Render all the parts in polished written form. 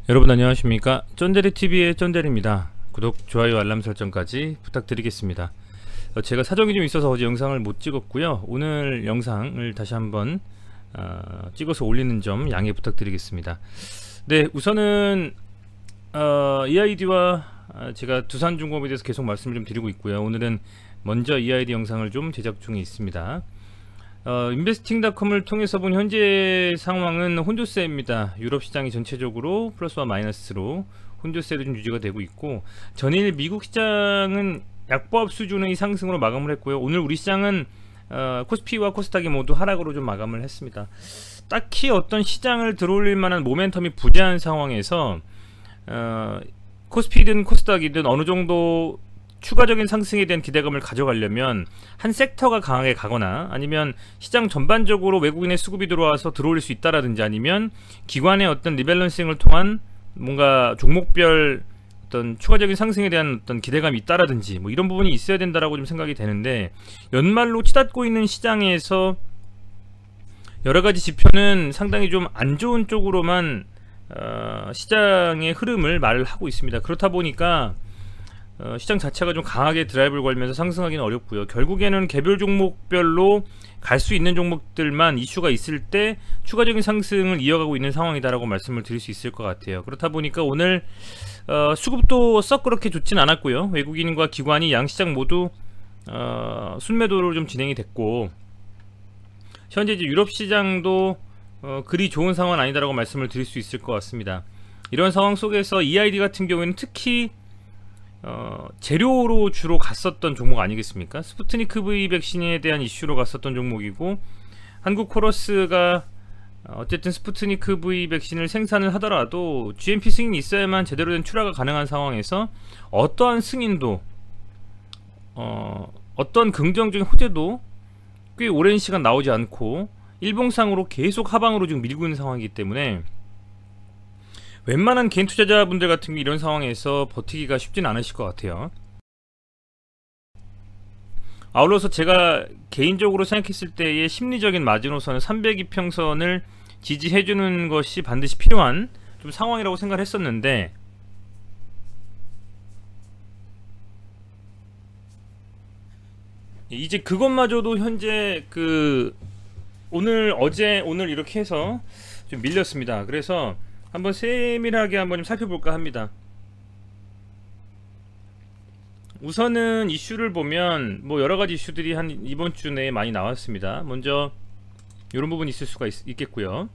여러분 안녕하십니까. 쫀데리TV의 쫀데리입니다. 구독, 좋아요, 알람 설정까지 부탁드리겠습니다. 제가 사정이 좀 있어서 어제 영상을 못 찍었고요. 오늘 영상을 다시 한번 찍어서 올리는 점 양해 부탁드리겠습니다. 네, 우선은 EID와 제가 두산중공업에 대해서 계속 말씀을 좀 드리고 있고요. 오늘은 먼저 EID 영상을 좀 제작 중에 있습니다. 인베스팅닷컴을 통해서 본 현재 상황은 혼조세입니다. 유럽 시장이 전체적으로 플러스와 마이너스로 혼조세도 좀 유지가 되고 있고, 전일 미국 시장은 약보합 수준의 상승으로 마감을 했고요. 오늘 우리 시장은 코스피와 코스닥이 모두 하락으로 좀 마감을 했습니다. 딱히 어떤 시장을 들어올릴 만한 모멘텀이 부재한 상황에서 코스피든 코스닥이든 어느 정도 추가적인 상승에 대한 기대감을 가져가려면 한 섹터가 강하게 가거나, 아니면 시장 전반적으로 외국인의 수급이 들어와서 들어올 수 있다라든지, 아니면 기관의 어떤 리밸런싱을 통한 뭔가 종목별 어떤 추가적인 상승에 대한 어떤 기대감이 있다라든지, 뭐 이런 부분이 있어야 된다라고 좀 생각이 되는데, 연말로 치닫고 있는 시장에서 여러가지 지표는 상당히 좀 안 좋은 쪽으로만 시장의 흐름을 말을 하고 있습니다. 그렇다 보니까 시장 자체가 좀 강하게 드라이브를 걸면서 상승하기는 어렵고요. 결국에는 개별 종목별로 갈 수 있는 종목들만 이슈가 있을 때 추가적인 상승을 이어가고 있는 상황이다라고 말씀을 드릴 수 있을 것 같아요. 그렇다 보니까 오늘 수급도 썩 그렇게 좋진 않았고요. 외국인과 기관이 양시장 모두 순매도로 좀 진행이 됐고, 현재 이제 유럽 시장도 그리 좋은 상황은 아니다라고 말씀을 드릴 수 있을 것 같습니다. 이런 상황 속에서 EID 같은 경우에는 특히 재료로 주로 갔었던 종목 아니겠습니까? 스푸트니크 V 백신에 대한 이슈로 갔었던 종목이고, 한국 코러스가 어쨌든 스푸트니크 V 백신을 생산을 하더라도 GMP 승인이 있어야만 제대로 된 출하가 가능한 상황에서 어떠한 승인도 어떤 긍정적인 호재도 꽤 오랜 시간 나오지 않고 일봉상으로 계속 하방으로 지금 밀고 있는 상황이기 때문에 웬만한 개인 투자자분들 같은 게 이런 상황에서 버티기가 쉽진 않으실 것 같아요. 아울러서 제가 개인적으로 생각했을 때의 심리적인 마지노선은 300이평선을 지지해주는 것이 반드시 필요한 좀 상황이라고 생각을 했었는데, 이제 그것마저도 현재 오늘 어제 오늘 이렇게 해서 좀 밀렸습니다. 그래서 한번 세밀하게 한번 좀 살펴볼까 합니다. 우선은 이슈를 보면 뭐 여러가지 이슈들이 한 이번 주 내에 많이 나왔습니다. 먼저 이런 부분이 있을 수가 있겠고요.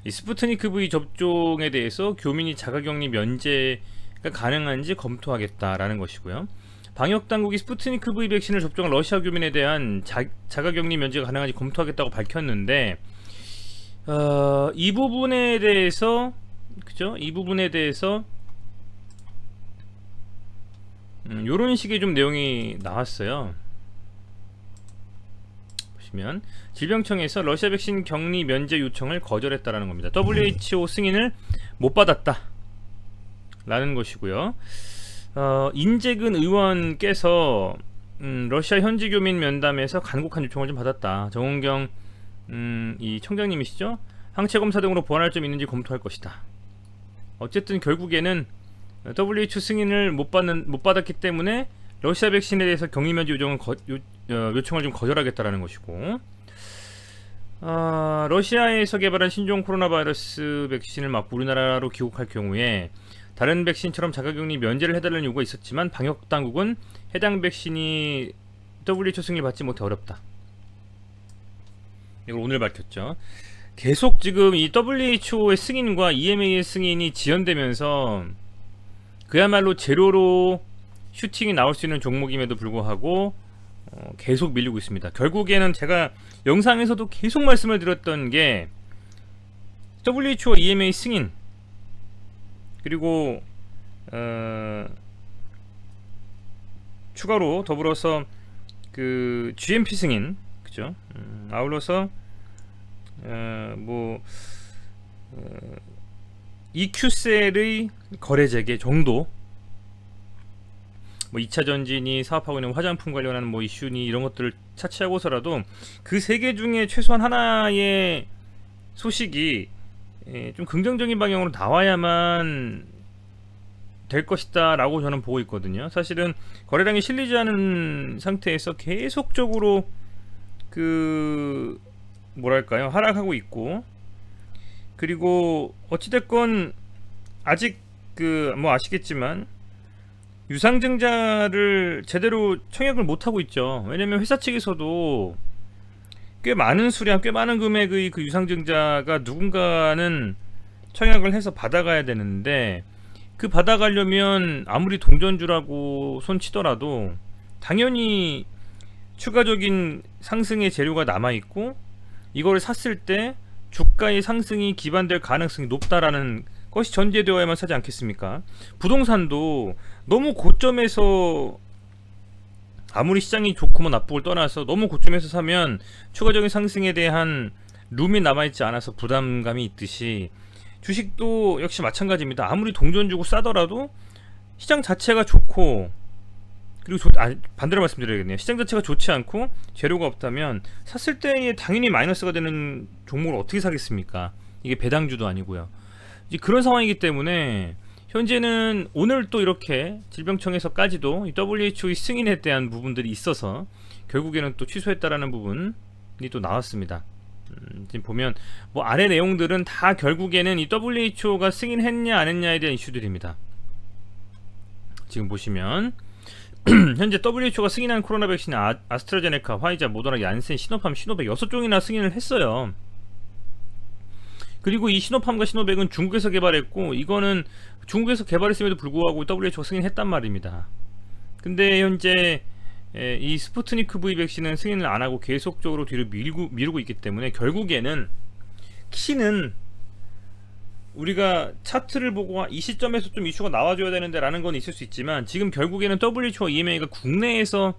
이 스푸트니크 V 접종에 대해서 교민이 자가격리 면제가 가능한지 검토하겠다라는 것이고요. 방역당국이 스푸트니크 V 백신을 접종한 러시아 교민에 대한 자가격리 면제가 가능한지 검토하겠다고 밝혔는데, 이 부분에 대해서, 그죠? 이 부분에 대해서 요런 식의 좀 내용이 나왔어요. 보시면 질병청에서 러시아 백신 격리 면제 요청을 거절했다라는 겁니다. WHO 승인을 못 받았다 라는 것이고요. 인재근 의원께서 러시아 현지 교민 면담에서 간곡한 요청을 좀 받았다. 정은경 이 청장님이시죠? 항체 검사 등으로 보완할 점이 있는지 검토할 것이다. 어쨌든 결국에는 WHO 승인을 못 받았기 때문에 러시아 백신에 대해서 격리 면제 요청을 좀 거절하겠다라는 것이고, 러시아에서 개발한 신종 코로나 바이러스 백신을 맞고 우리나라로 귀국할 경우에 다른 백신처럼 자가격리 면제를 해달라는 요구가 있었지만 방역 당국은 해당 백신이 WHO 승인을 받지 못해 어렵다. 이걸 오늘 밝혔죠. 계속 지금 이 WHO의 승인과 EMA의 승인이 지연되면서 그야말로 제로로 슈팅이 나올 수 있는 종목임에도 불구하고 계속 밀리고 있습니다. 결국에는 제가 영상에서도 계속 말씀을 드렸던 게 WHO, EMA 승인, 그리고 추가로 더불어서 그 GMP 승인, 그죠? 아울러서 EQ셀의 거래 재개 정도, 뭐 2차 전진이 사업하고 있는 화장품 관련한 뭐 이슈니 이런 것들을 차치하고서라도 그 세 개 중에 최소한 하나의 소식이 좀 긍정적인 방향으로 나와야만 될 것이다 라고 저는 보고 있거든요. 사실은 거래량이 실리지 않은 상태에서 계속적으로 그 뭐랄까요, 하락하고 있고, 그리고 어찌됐건 아직 그 뭐 아시겠지만 유상증자를 제대로 청약을 못하고 있죠. 왜냐면 회사 측에서도 꽤 많은 수량, 꽤 많은 금액의 그 유상증자가 누군가는 청약을 해서 받아가야 되는데, 그 받아가려면 아무리 동전주라고 손치더라도 당연히 추가적인 상승의 재료가 남아있고, 이걸 샀을 때 주가의 상승이 기반될 가능성이 높다라는 것이 전제되어야만 사지 않겠습니까? 부동산도 너무 고점에서, 아무리 시장이 좋고 뭐 나쁘고를 떠나서 너무 고점에서 사면 추가적인 상승에 대한 룸이 남아있지 않아서 부담감이 있듯이, 주식도 역시 마찬가지입니다. 아무리 동전 주고 싸더라도 시장 자체가 좋고, 그리고 반대로 말씀드려야겠네요. 시장 자체가 좋지 않고 재료가 없다면 샀을 때에 당연히 마이너스가 되는 종목을 어떻게 사겠습니까? 이게 배당주도 아니고요. 이제 그런 상황이기 때문에 현재는 오늘 또 이렇게 질병청에서까지도 WHO의 승인에 대한 부분들이 있어서 결국에는 또 취소했다라는 부분이 또 나왔습니다. 지금 보면 뭐 아래 내용들은 다 결국에는 이 WHO가 승인했냐 안 했냐에 대한 이슈들입니다. 지금 보시면 현재 WHO가 승인한 코로나 백신은 아스트라제네카, 화이자, 모더나, 얀센, 시노팜, 시노백 6종이나 승인을 했어요. 그리고 이 시노팜과 시노백은 중국에서 개발했고, 이거는 중국에서 개발했음에도 불구하고 WHO가 승인했단 말입니다. 근데 현재 이 스푸트니크 V 백신은 승인을 안하고 계속적으로 뒤로 미루고 있기 때문에 결국에는 키는 우리가 차트를 보고 이 시점에서 좀 이슈가 나와줘야 되는데 라는 건 있을 수 있지만, 지금 결국에는 WHO, EMA가 국내에서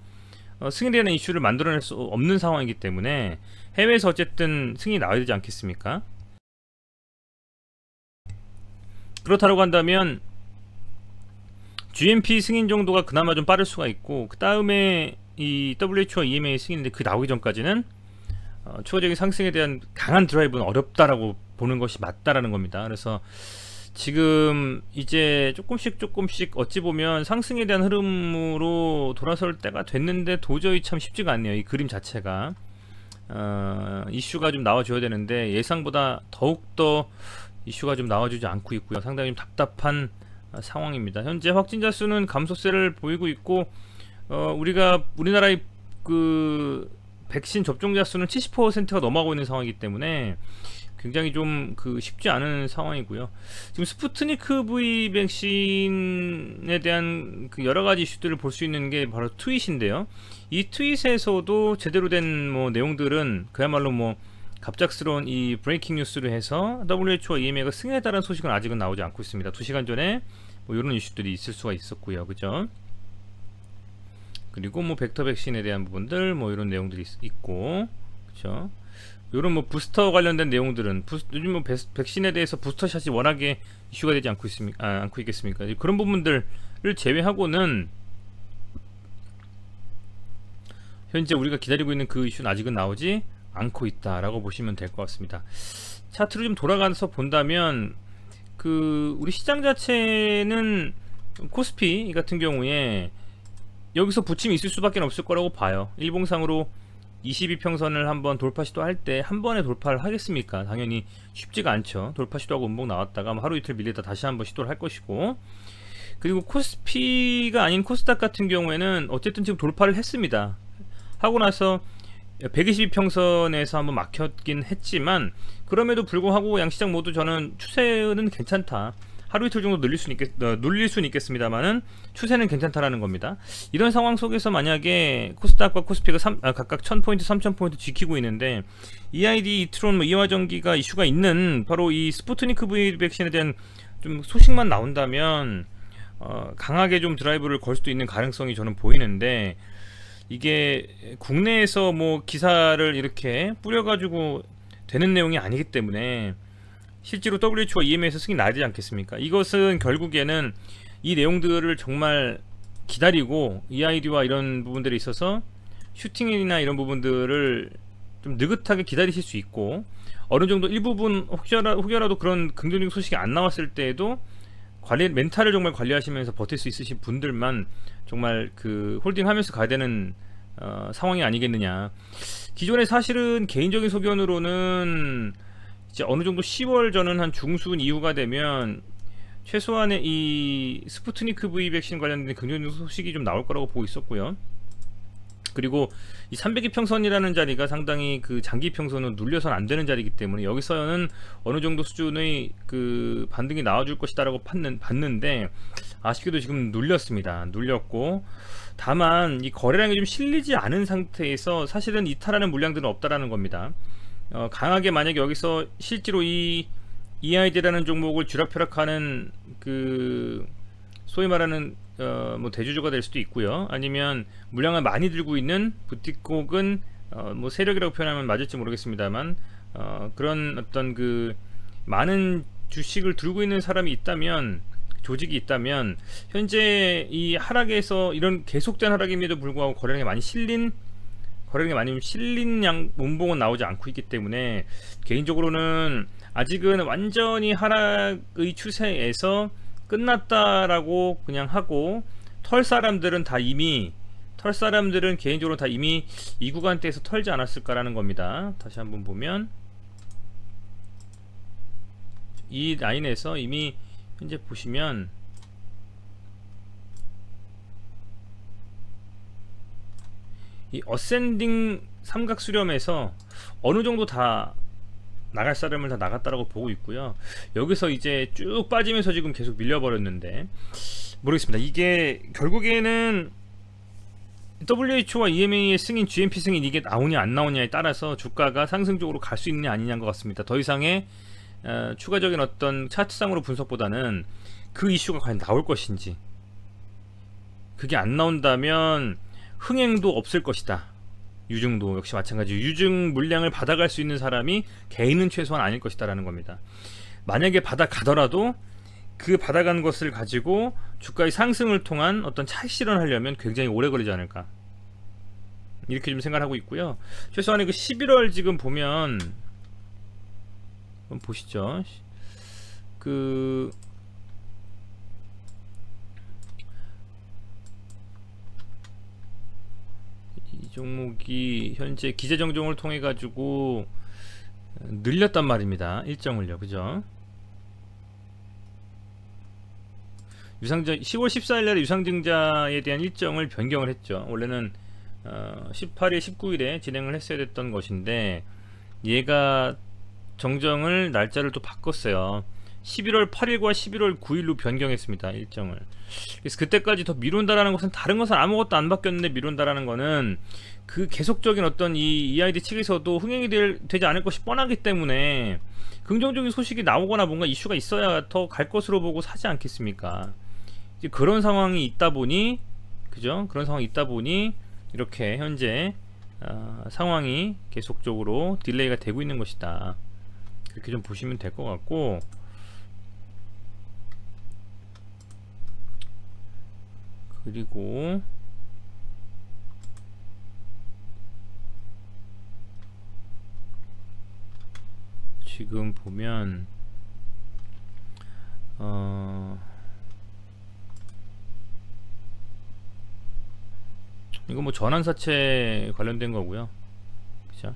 승인되는 이슈를 만들어낼 수 없는 상황이기 때문에 해외에서 어쨌든 승인이 나와야 되지 않겠습니까? 그렇다고 한다면 GMP 승인 정도가 그나마 좀 빠를 수가 있고, 그 다음에 이 WHO, EMA 승인인데 그 나오기 전까지는 추가적인 상승에 대한 강한 드라이브는 어렵다라고 보는 것이 맞다라는 겁니다. 그래서 지금 이제 조금씩 어찌 보면 상승에 대한 흐름으로 돌아설 때가 됐는데 도저히 참 쉽지가 않네요. 이 그림 자체가 이슈가 좀 나와줘야 되는데 예상보다 더욱더 이슈가 좀 나와주지 않고 있고요. 상당히 좀 답답한 상황입니다. 현재 확진자 수는 감소세를 보이고 있고, 우리나라의 그 백신 접종자 수는 70%가 넘어가고 있는 상황이기 때문에 굉장히 좀 쉽지 않은 상황이고요. 지금 스푸트니크 V 백신에 대한 그 여러 가지 이슈들을 볼 수 있는 게 바로 트윗인데요. 이 트윗에서도 제대로 된 뭐 내용들은 그야말로 뭐 갑작스러운 이 브레이킹 뉴스를 해서 WHO와 EMA가 승인에 따른 소식은 아직은 나오지 않고 있습니다. 2시간 전에 뭐 이런 이슈들이 있을 수가 있었고요. 그죠? 그리고 뭐 벡터 백신에 대한 부분들 뭐 이런 내용들이 있고, 그죠? 이런 뭐 부스터 관련된 내용들은 요즘 뭐 백신에 대해서 부스터샷이 워낙에 이슈가 되지 않고 있겠습니까? 그런 부분들을 제외하고는 현재 우리가 기다리고 있는 그 이슈는 아직은 나오지 않고 있다라고 보시면 될 것 같습니다. 차트로 좀 돌아가서 본다면 우리 시장 자체는 코스피 같은 경우에 여기서 부침이 있을 수밖에 없을 거라고 봐요. 일봉상으로 22평선을 한번 돌파 시도할 때 한 번에 돌파를 하겠습니까? 당연히 쉽지가 않죠. 돌파 시도하고 음봉 나왔다가 하루 이틀 밀리다 다시 한번 시도를 할 것이고, 그리고 코스피가 아닌 코스닥 같은 경우에는 어쨌든 지금 돌파를 했습니다. 하고 나서 122평선에서 한번 막혔긴 했지만, 그럼에도 불구하고 양시장 모두 저는 추세는 괜찮다, 하루 이틀 정도 눌릴 수는 있겠습니다만은 추세는 괜찮다라는 겁니다. 이런 상황 속에서 만약에 코스닥과 코스피가 각각 1000포인트 3000포인트 지키고 있는데, EID, 이트론, 이화전기가 이슈가 있는 바로 이 스푸트니크 V 백신에 대한 좀 소식만 나온다면 강하게 좀 드라이브를 걸 수도 있는 가능성이 저는 보이는데, 이게 국내에서 뭐 기사를 이렇게 뿌려가지고 되는 내용이 아니기 때문에 실제로 WHO와 EMA에서 승인이 나야 되지 않겠습니까? 이것은 결국에는 이 내용들을 정말 기다리고 EID와 이런 부분들에 있어서 슈팅이나 이런 부분들을 좀 느긋하게 기다리실 수 있고, 어느 정도 일부분 혹여라도 그런 긍정적인 소식이 안 나왔을 때에도 멘탈을 정말 관리하시면서 버틸 수 있으신 분들만 정말 그 홀딩하면서 가야 되는 상황이 아니겠느냐. 기존에 사실은 개인적인 소견으로는 이제 어느 정도 10월 저는 한 중순 이후가 되면 최소한의 이 스푸트니크 V 백신 관련된 긍정적인 소식이 좀 나올 거라고 보고 있었고요. 그리고 이 300이평선이라는 자리가 상당히 그 장기평선은 눌려서는 안 되는 자리이기 때문에 여기서는 어느 정도 수준의 그 반등이 나와줄 것이다라고 봤는데 아쉽게도 지금 눌렸고, 다만 이 거래량이 좀 실리지 않은 상태에서 사실은 이탈하는 물량들은 없다라는 겁니다. 강하게 만약에 여기서 실제로 이 EID라는 종목을 쥐락펴락하는 그 소위 말하는 뭐 대주주가 될 수도 있고요. 아니면 물량을 많이 들고 있는 부티콕은 뭐 세력이라고 표현하면 맞을지 모르겠습니다만 그런 어떤 그 많은 주식을 들고 있는 사람이 있다면, 조직이 있다면, 현재 이 하락에서 이런 계속된 하락임에도 불구하고 거래량이 많이 실린 운봉은 나오지 않고 있기 때문에 개인적으로는 아직은 완전히 하락의 추세에서 끝났다라고 그냥 하고, 털 사람들은 개인적으로 다 이미 이 구간대에서 털지 않았을까라는 겁니다. 다시 한번 보면 이 라인에서 이미 현재 보시면 이 어센딩 삼각 수렴에서 어느 정도 다 나갈 사람을 다 나갔다라고 보고 있고요. 여기서 이제 쭉 빠지면서 지금 계속 밀려버렸는데 모르겠습니다. 이게 결국에는 WHO와 EMA의 승인, GMP 승인 이게 나오냐 안 나오냐에 따라서 주가가 상승 쪽으로 갈 수 있느냐 아니냐인 것 같습니다. 더 이상의 추가적인 어떤 차트상으로 분석보다는 그 이슈가 과연 나올 것인지, 그게 안 나온다면 흥행도 없을 것이다. 유증도 역시 마찬가지, 유증 물량을 받아갈 수 있는 사람이 개인은 최소한 아닐 것이다 라는 겁니다. 만약에 받아가더라도 그 받아간 것을 가지고 주가의 상승을 통한 어떤 차익 실현하려면 굉장히 오래 걸리지 않을까, 이렇게 좀 생각하고 있고요. 최소한의 그 11월 지금 보면 한번 보시죠. 그 이 종목이 현재 기재정정을 통해 가지고 늘렸단 말입니다. 일정을요. 그죠? 유상증 10월 14일 날에 유상증자에 대한 일정을 변경을 했죠. 원래는 18일 19일에 진행을 했어야 됐던 것인데 얘가 정정을 날짜를 또 바꿨어요. 11월 8일과 11월 9일로 변경했습니다. 일정을. 그래서 그때까지 더 미룬다라는 것은, 다른 것은 아무것도 안 바뀌었는데 미룬다라는 것은 그 계속적인 어떤 이 EID 측에서도 흥행이 되지 않을 것이 뻔하기 때문에 긍정적인 소식이 나오거나 뭔가 이슈가 있어야 더 갈 것으로 보고 사지 않겠습니까? 이제 그런 상황이 있다 보니, 그죠? 그런 상황이 있다 보니 이렇게 현재 상황이 계속적으로 딜레이가 되고 있는 것이다. 그렇게 좀 보시면 될 것 같고, 그리고 지금 보면 이거 뭐 전환사채 관련된 거고요. 그죠?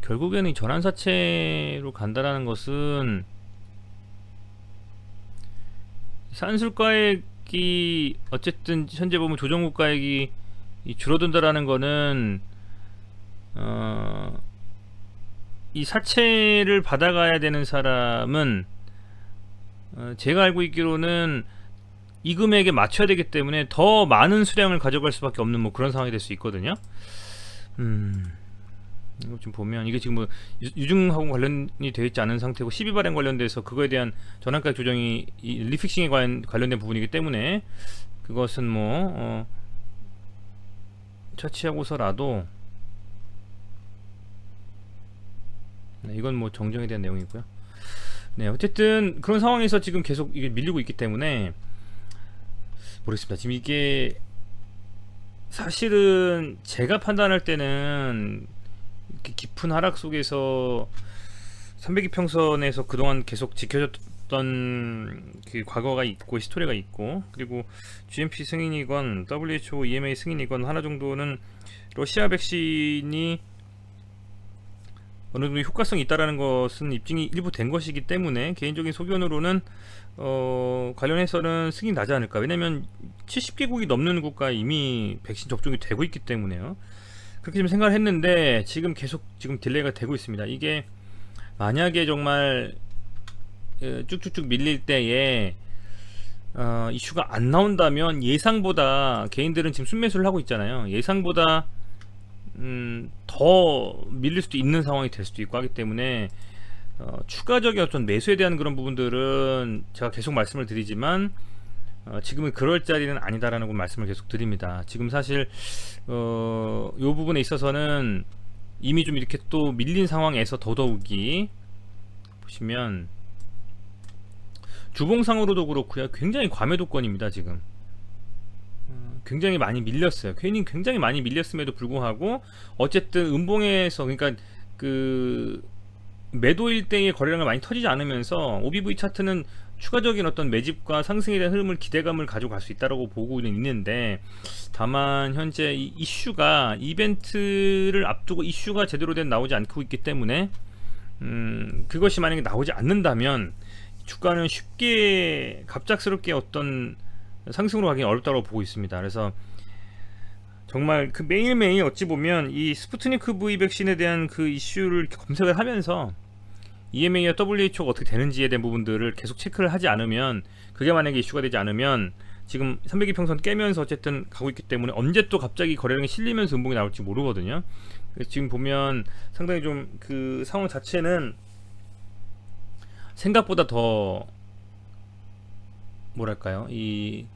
결국에는 이 전환사채로 간다라는 것은 산술가액이 어쨌든 현재 보면 조정국가액이 줄어든다라는 거는 이 사채를 받아가야 되는 사람은 제가 알고 있기로는 이 금액에 맞춰야 되기 때문에 더 많은 수량을 가져갈 수밖에 없는 뭐 그런 상황이 될 수 있거든요. 이거 좀 보면 이게 지금 뭐 유증하고 관련이 되어 있지 않은 상태고 12발행 관련돼서 그거에 대한 전환가 조정이 이 리픽싱에 관련된 부분이기 때문에 그것은 뭐 처치하고서라도 이건 뭐 정정에 대한 내용이고요. 네, 어쨌든 그런 상황에서 지금 계속 이게 밀리고 있기 때문에 모르겠습니다. 지금 이게 사실은 제가 판단할 때는 이렇게 깊은 하락 속에서 300이평선에서 그동안 계속 지켜졌던 그 과거가 있고 히스토리가 있고, 그리고 GMP 승인이건 WHO, EMA 승인이건 하나 정도는 러시아 백신이 어느 정도 효과성이 있다라는 것은 입증이 일부 된 것이기 때문에 개인적인 소견으로는 관련해서는 승인 나지 않을까. 왜냐면 70개국이 넘는 국가에 이미 백신 접종이 되고 있기 때문에요. 그렇게 좀 생각을 했는데 지금 계속 딜레이가 되고 있습니다. 이게 만약에 정말 쭉쭉쭉 밀릴 때에 이슈가 안 나온다면, 예상보다 개인들은 지금 순매수를 하고 있잖아요. 예상보다 더 밀릴 수도 있는 상황이 될 수도 있고 하기 때문에 추가적인 어떤 매수에 대한 그런 부분들은 제가 계속 말씀을 드리지만 지금은 그럴 자리는 아니다라는 걸 말씀을 계속 드립니다. 지금 사실 요 부분에 있어서는 이미 좀 이렇게 또 밀린 상황에서 더더욱이 보시면 주봉상으로도 그렇고요, 굉장히 과매도권입니다. 지금 굉장히 많이 밀렸어요. 굉장히 많이 밀렸음에도 불구하고 어쨌든 음봉에서, 그러니까 그 매도일 때의 거래량을 많이 터지지 않으면서 OBV 차트는 추가적인 어떤 매집과 상승에 대한 흐름을, 기대감을 가져갈 수 있다고 보고는 있는데, 다만 현재 이 이슈가, 이벤트를 앞두고 이슈가 제대로 된 나오지 않고 있기 때문에 그것이 만약에 나오지 않는다면 주가는 쉽게 갑작스럽게 어떤 상승으로 가기 어렵다고 보고 있습니다. 그래서 정말 그 매일매일 어찌 보면 이 스푸트니크 V 백신에 대한 그 이슈를 이렇게 검색을 하면서 EMA와 WHO가 어떻게 되는지에 대한 부분들을 계속 체크를 하지 않으면, 그게 만약에 이슈가 되지 않으면 지금 300이평선 깨면서 어쨌든 가고 있기 때문에 언제 또 갑자기 거래량이 실리면서 음봉이 나올지 모르거든요. 그래서 지금 보면 상당히 좀 그 상황 자체는 생각보다 더 뭐랄까요, 이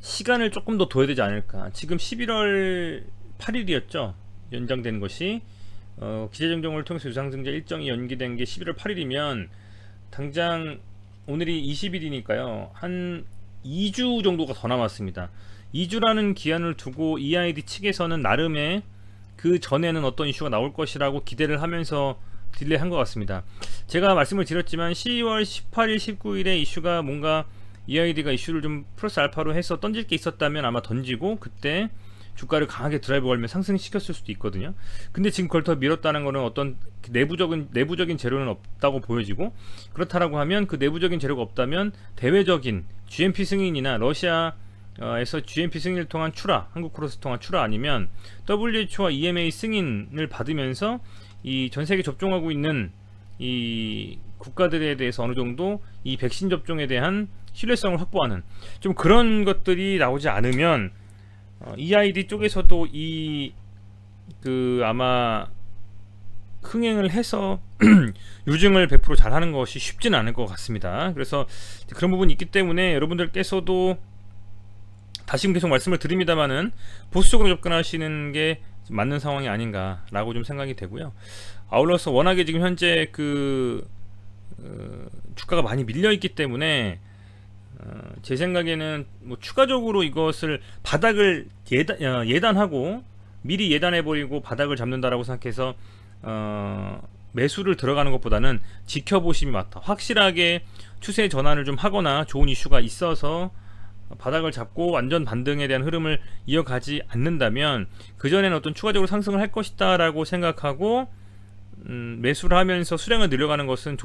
시간을 조금 더 둬야 되지 않을까. 지금 11월 8일이었죠 연장된 것이. 기재정정을 통해서 유상증자 일정이 연기된 게 11월 8일이면 당장 오늘이 20일이니까요 한 2주 정도가 더 남았습니다. 2주라는 기한을 두고 EID 측에서는 나름의 그 전에는 어떤 이슈가 나올 것이라고 기대를 하면서 딜레이 한 것 같습니다. 제가 말씀을 드렸지만 10월 18일 19일에 이슈가 뭔가 EID가 이슈를 좀 플러스 알파로 해서 던질 게 있었다면 아마 던지고 그때 주가를 강하게 드라이브 걸면 상승시켰을 수도 있거든요. 근데 지금 그걸 더 밀었다는 거는 어떤 내부적인 재료는 없다고 보여지고, 그렇다라고 하면 그 내부적인 재료가 없다면 대외적인 GMP 승인이나 러시아에서 GMP 승인을 통한 출하, 한국 크로스 통한 출하, 아니면 WHO와 EMA 승인을 받으면서 이 전세계 접종하고 있는 이 국가들에 대해서 어느 정도 이 백신 접종에 대한 신뢰성을 확보하는 좀 그런 것들이 나오지 않으면 EID 쪽에서도 아마 흥행을 해서 유증을 100% 잘하는 것이 쉽지는 않을 것 같습니다. 그래서 그런 부분이 있기 때문에 여러분들께서도 다시금 계속 말씀을 드립니다만은 보수적으로 접근하시는 게 맞는 상황이 아닌가라고 좀 생각이 되고요. 아울러서 워낙에 지금 현재 주가가 많이 밀려 있기 때문에 제 생각에는 뭐 추가적으로 이것을 바닥을 예단하고 미리 예단해버리고 바닥을 잡는다라고 생각해서 매수를 들어가는 것보다는 지켜보심이 맞다. 확실하게 추세 전환을 좀 하거나 좋은 이슈가 있어서 바닥을 잡고 완전 반등에 대한 흐름을 이어가지 않는다면 그전에는 어떤 추가적으로 상승을 할 것이다 라고 생각하고 매수를 하면서 수량을 늘려가는 것은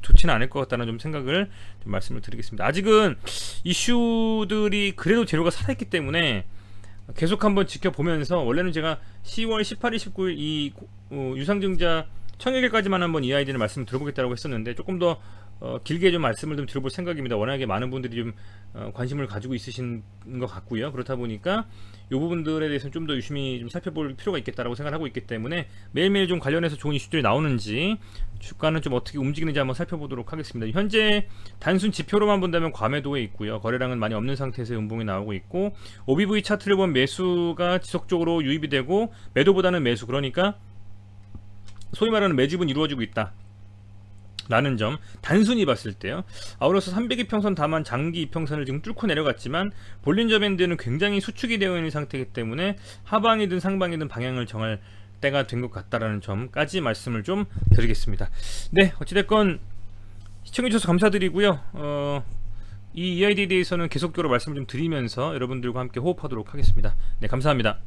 좋지는 않을 것 같다는 좀 생각을 좀 말씀을 드리겠습니다. 아직은 이슈들이 그래도 재료가 살아있기 때문에 계속 한번 지켜보면서, 원래는 제가 10월 18일 19일 이 유상증자 청약일까지만 한번 이 아이디를 말씀을 드려보겠다고 했었는데 조금 더 길게 좀 말씀을 좀 드려볼 생각입니다. 워낙에 많은 분들이 좀 관심을 가지고 있으신 것 같고요. 그렇다 보니까 이 부분들에 대해서는 좀 더 유심히 좀 살펴볼 필요가 있겠다라고 생각하고 있기 때문에 매일매일 좀 관련해서 좋은 이슈들이 나오는지, 주가는 좀 어떻게 움직이는지 한번 살펴보도록 하겠습니다. 현재 단순 지표로만 본다면 과매도에 있고요. 거래량은 많이 없는 상태에서 음봉이 나오고 있고, OBV 차트를 보면 매수가 지속적으로 유입이 되고 매도보다는 매수, 그러니까 소위 말하는 매집은 이루어지고 있다. 라는 점, 단순히 봤을 때요. 아울러서 300이평선 다만 장기 이평선을 지금 뚫고 내려갔지만 볼린저 밴드는 굉장히 수축이 되어 있는 상태이기 때문에 하방이든 상방이든 방향을 정할 때가 된 것 같다라는 점까지 말씀을 좀 드리겠습니다. 네, 어찌됐건 시청해주셔서 감사드리고요. 이 EID에 대해서는 계속적으로 말씀을 좀 드리면서 여러분들과 함께 호흡하도록 하겠습니다. 네, 감사합니다.